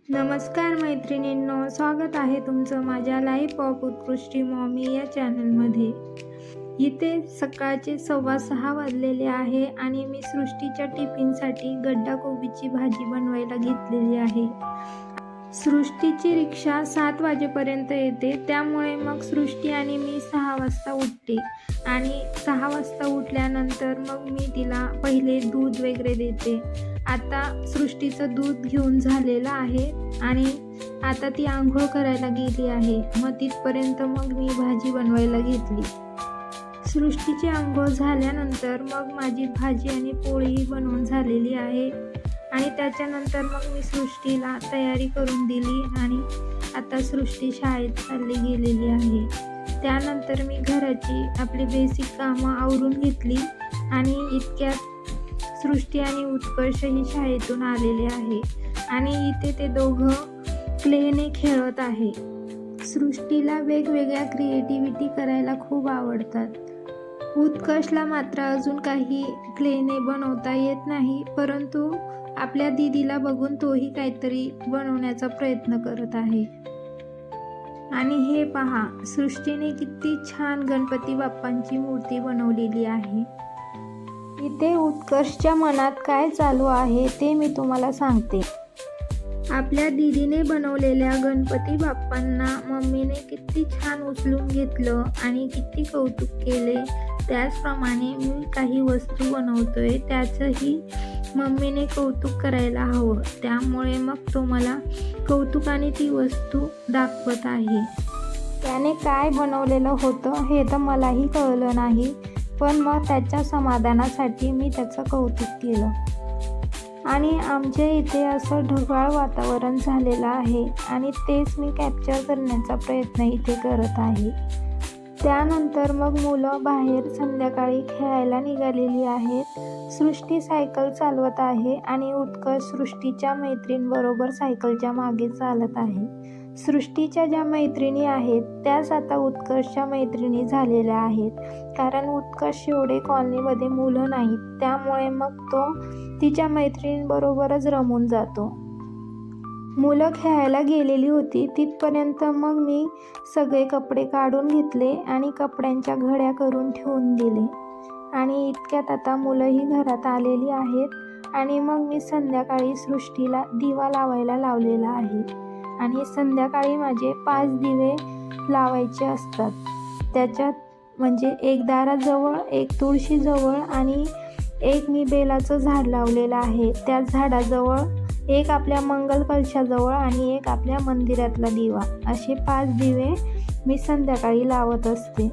नमस्कार मैत्रिणींनो, स्वागत आहे तुमचं माझ्या लाईफ ऑफ उत्कृष्टी मॉमी या चॅनलमध्ये। इथे सकाळचे 6:15 वाजलेले आहे आणि मी सृष्टीच्या टिफिनसाठी गड्डा कोबीची भाजी बनवायला घेतलेली आहे। सृष्टीची रिक्षा 7 वाजेपर्यंत येते, त्यामुळे मग सृष्टी आणि मी 6 वाजता उठते आणि 6 वाजता उठल्यानंतर मग मी तिला पहिले दूध वगैरे देते। आता सृष्टीचं दूध घेऊन झालेलं आहे आणि आता ती आंघोळ करायला गेली आहे। मग तिथपर्यंत मग मी भाजी बनवायला घेतली। सृष्टीची आंघोळ झाल्यानंतर मग माझी भाजी आणि पोळी बनवून झालेली आहे आणि त्याच्यानंतर मग मी सृष्टीला तयारी करून दिली आणि आता सृष्टी शाळेत चालली गेलेली आहे। त्यानंतर मी घराची आपली बेसिक कामं आवरून घेतली आणि इतक्यात सृष्टी आणि उत्कर्ष ही शाळेतून आलेले आहे आणि इथे ते दोघं क्लेने खेळत आहे। सृष्टीला वेगवेगळ्या क्रिएटिव्हिटी करायला खूप आवडतात। उत्कर्षला मात्र अजून काही क्लेने बनवता येत नाही, परंतु आपल्या दीदीला बघून तोही काहीतरी बनवण्याचा प्रयत्न करत आहे। आणि हे पहा, सृष्टीने किती छान गणपती बाप्पांची मूर्ती बनवलेली आहे। इथे उत्कर्षच्या मनात काय चालू आहे ते मी तुम्हाला सांगते। आपल्या दीदीने बनवलेल्या गणपती बाप्पांना मम्मीने किती छान उचलून घेतलं आणि किती कौतुक केले। त्याचप्रमाणे मी काही वस्तू बनवतोय, त्याचंही मम्मीने कौतुक करायला हवं। त्यामुळे मग तो मला कौतुकाने ती वस्तू दाखवत आहे। त्याने काय बनवलेलं होतं हे तर मलाही कळलं नाही, पण मग त्याच्या समाधानासाठी मी त्याचं कौतुक केलं। आणि आमच्या इथे असं ढगाळ वातावरण झालेलं आहे आणि तेच मी कॅप्चर करण्याचा प्रयत्न इथे करत आहे। त्यानंतर मग मुलं बाहेर संध्याकाळी खेळायला निघालेली आहेत। सृष्टी सायकल चालवत आहे आणि उत्कर्ष सृष्टीच्या मैत्रिणींबरोबर सायकलच्या मागे चालत आहे। सृष्टीच्या ज्या मैत्रिणी आहेत त्याच आता उत्कर्षच्या मैत्रिणी झालेल्या आहेत, कारण उत्कर्ष एवढे कॉलनीमध्ये मुलं नाहीत, त्यामुळे मग तो तिच्या मैत्रिणींबरोबरच रमून जातो। मुलं खेळायला गेलेली होती तिथपर्यंत मग मी सगळे कपडे काढून घेतले आणि कपड्यांच्या घड्या करून ठेवून दिले आणि इतक्यात आता मुलंही घरात आलेली आहेत आणि मग मी संध्याकाळी सृष्टीला दिवा लावायला लावलेला आहे आणि संध्याकाळी माझे 5 दिवे लावायचे असतात। त्याच्यात म्हणजे एक दाराजवळ, एक तुळशीजवळ आणि एक मी बेलाचं झाड लावलेलं आहे। त्या झाडाजवळ एक आपल्या मंगल कलशाजवळ आणि एक आपल्या मंदिरातला दिवा, असे 5 दिवे मी संध्याकाळी लावत असते।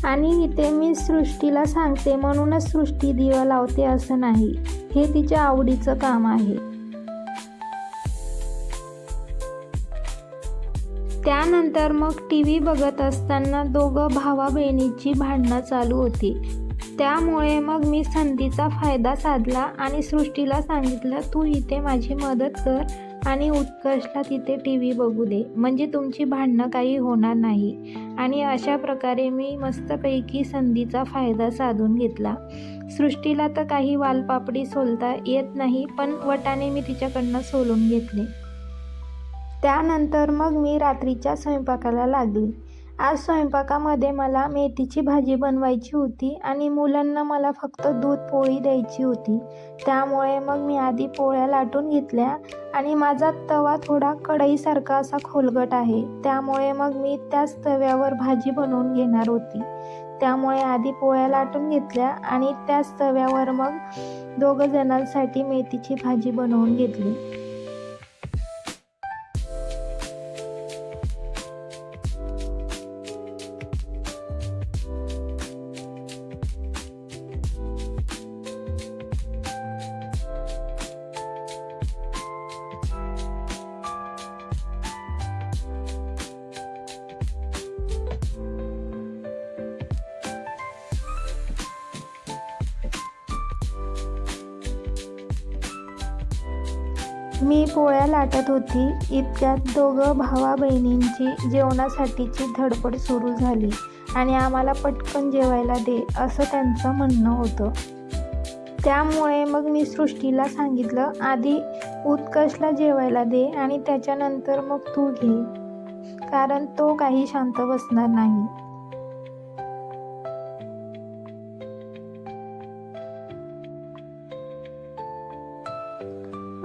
आणि इथे मी सृष्टीला सांगते म्हणूनच सृष्टी दिवा लावते असं नाही, हे तिच्या आवडीचं काम आहे। त्यानंतर मग टीव्ही बघत असताना दोघं भावा बहिणीची भांडणं चालू होती, त्यामुळे मग मी संधीचा फायदा साधला आणि सृष्टीला सांगितलं, तू इथे माझी मदत कर आणि उत्कर्षला तिथे टीव्ही बघू दे, म्हणजे तुमची भांडणं काही होणार नाही। आणि अशा प्रकारे मी मस्तपैकी संधीचा फायदा साधून घेतला। सृष्टीला तर काही वालपापडी सोलता येत नाही, पण वटाने मी तिच्याकडनं सोलून घेतले। त्यानंतर मग मी रात्रीच्या स्वयंपाकाला लागली। आज स्वयंपाकामध्ये मला मेथीची भाजी बनवायची होती आणि मुलांना मला फक्त दूध पोळी द्यायची होती, त्यामुळे मग मी आधी पोळ्या लाटून घेतल्या आणि माझा तवा थोडा कढईसारखा असा खोलगट आहे, त्यामुळे मग मी त्याच तव्यावर भाजी बनवून घेणार होती। त्यामुळे आधी पोळ्या लाटून घेतल्या आणि त्याच तव्यावर मग 2 जणांसाठी मेथीची भाजी बनवून घेतली। मी पोळ्या लाटत होती, इतक्यात 2 भावा बहिणींची जेवणासाठीची धडपड सुरू झाली आणि आम्हाला पटकन जेवायला दे असं त्यांचं म्हणणं होतं। त्यामुळे मग मी सृष्टीला सांगितलं, आधी उत्कर्षला जेवायला दे आणि त्याच्यानंतर मग तू घे, कारण तो काही शांत बसणार नाही.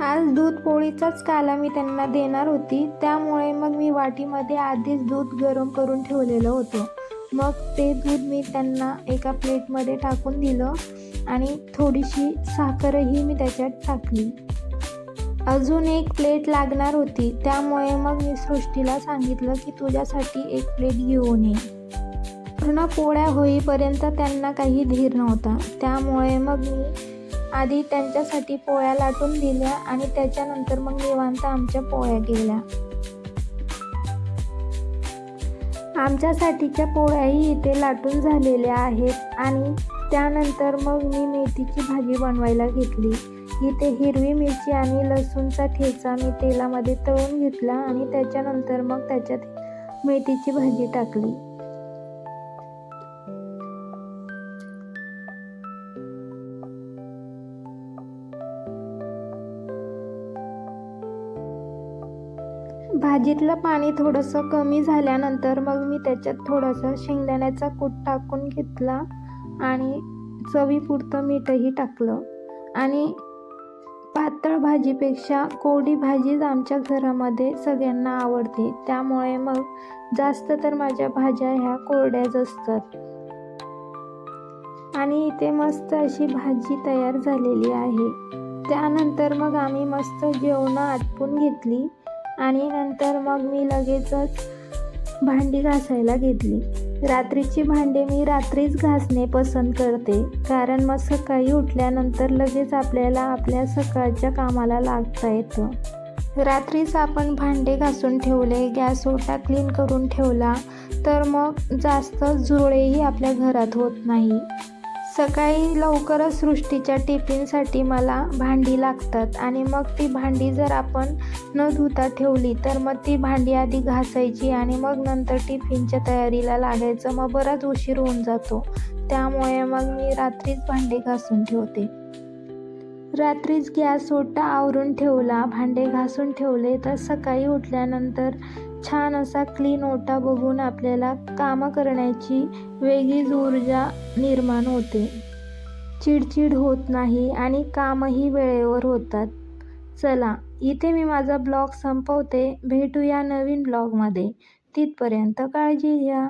आज दूध पोळीचाच काला मी त्यांना देणार होती, त्यामुळे मग मी वाटीमध्ये आधीच दूध गरम करून ठेवलेलं होतं. मग ते दूध मी त्यांना एका प्लेटमध्ये टाकून दिलं आणि थोडीशी साखरही मी त्याच्यात टाकली. अजून एक प्लेट लागणार होती, त्यामुळे मग मी सृष्टीला सांगितलं की तुझ्यासाठी एक प्लेट घेऊन ये. पूर्ण पोळ्या होईपर्यंत त्यांना काही धीर नव्हता, त्यामुळे मग मी आधी त्यांच्यासाठी पोळ्या लाटून दिल्या आणि त्याच्यानंतर मग निवांत आमच्या पोळ्या केल्या. आमच्यासाठीच्या पोळ्याही इथे लाटून झालेल्या आहेत आणि त्यानंतर मग मी मेथीची भाजी बनवायला घेतली. इथे हिरवी मिरची आणि लसूणचा ठेचा मी तेलामध्ये तळून घेतला आणि त्याच्यानंतर मग त्याच्यात मेथीची भाजी टाकली. भाजीतलं पाणी थोडंसं कमी झाल्यानंतर मग मी त्याच्यात थोडंसं शेंगदाण्याचा कूट टाकून घेतला आणि चवीपुरतं मीठही टाकलं. आणि पातळ भाजीपेक्षा कोरडी भाजीच आमच्या घरामध्ये सगळ्यांना आवडते, त्यामुळे मग जास्त तर माझ्या भाज्या ह्या कोरड्याच असतात. आणि इथे मस्त अशी भाजी तयार झालेली आहे. त्यानंतर मग आम्ही मस्त जेवणं आटपून घेतली आणि नंतर मग मी लगेचच भांडी घासायला घेतली. रात्रीची भांडे मी रात्रीच घासणे पसंत करते, कारण मग सकाळी उठल्यानंतर लगेच आपल्याला आपल्या सकाळच्या कामाला लागता येतं. रात्रीच आपण भांडे घासून ठेवले, गॅस ओटा क्लीन करून ठेवला तर मग जास्त झुरळेही आपल्या घरात होत नाही. सकाळी लवकरच सृष्टीच्या टिफिनसाठी मला भांडी लागतात आणि मग ती भांडी जर आपण न धुता ठेवली तर मग ती भांडी आधी घासायची आणि मग नंतर टिफिनच्या तयारीला लागायचं, मग बराच उशीर होऊन जातो. त्यामुळे मग मी रात्रीच भांडे घासून ठेवते. रात्रीच गॅस ओटा आवरून ठेवला, भांडे घासून ठेवले तर सकाळी उठल्यानंतर छान असा क्लीन ओटा बघून आपल्याला कामं करण्याची वेगळीच ऊर्जा निर्माण होते. चिडचिड होत नाही आणि कामही वेळेवर होतात. चला, इथे मी माझा ब्लॉग संपवते. भेटूया नवीन ब्लॉगमध्ये. तिथपर्यंत काळजी घ्या.